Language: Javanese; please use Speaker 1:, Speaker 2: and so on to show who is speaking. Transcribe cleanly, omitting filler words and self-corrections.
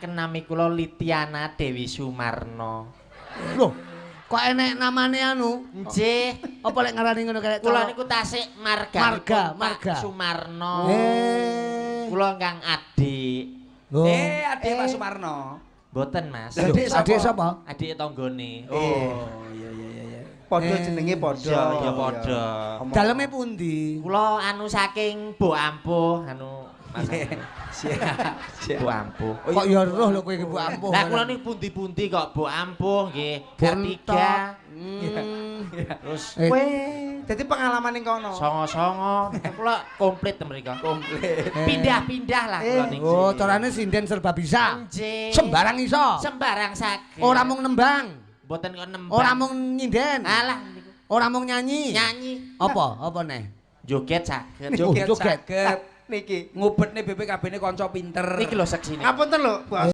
Speaker 1: kenalken nami kula Litiana Dewi Sumarno.
Speaker 2: Loh, kok enek namane anu?
Speaker 1: Nggih.
Speaker 2: Apa lek ngarani ngono kae?
Speaker 1: Kula niku tasik
Speaker 2: Marga.
Speaker 1: Pak Sumarno. Kula Kang Adik.
Speaker 3: Adik Pak Sumarno.
Speaker 1: Mboten, Mas.
Speaker 2: Adik sapa?
Speaker 1: Adik tanggane.
Speaker 3: Oh, iya. Padha jenenge padha.
Speaker 1: Ya padha.
Speaker 2: Daleme pundi?
Speaker 1: Kula anu saking Bo Ampuh anu Mas.
Speaker 3: Siap.
Speaker 1: Bo Ampuh.
Speaker 2: Kok ya roh lho kowe iki Bu Ampuh.
Speaker 1: Lah kula niku pundi-pundi kok Bo Ampuh nggih.
Speaker 2: Buntok.
Speaker 1: Terus
Speaker 3: Kowe dadi pengalaman ning kono.
Speaker 1: songo-songo kula komplit mriko.
Speaker 3: Komplit.
Speaker 1: Pindah-pindah lah kula niku.
Speaker 2: Oh, carane sinden serba bisa.
Speaker 1: Nggih.
Speaker 2: Sembarang iso.
Speaker 1: Sembarang saged.
Speaker 2: Ora mung nembang.
Speaker 1: Mboten kok nembang.
Speaker 2: Ora mung nyinden.
Speaker 1: Alah niku.
Speaker 2: Ora mung nyanyi.
Speaker 1: Nyanyi.
Speaker 2: Apa neh?
Speaker 1: Joget saged.
Speaker 3: Joget
Speaker 2: Joget.
Speaker 3: saged. Niki ngubetne BPKB-ne kanca pinter.
Speaker 1: Niki lho seksine.
Speaker 3: Ngapunten lho, Bos.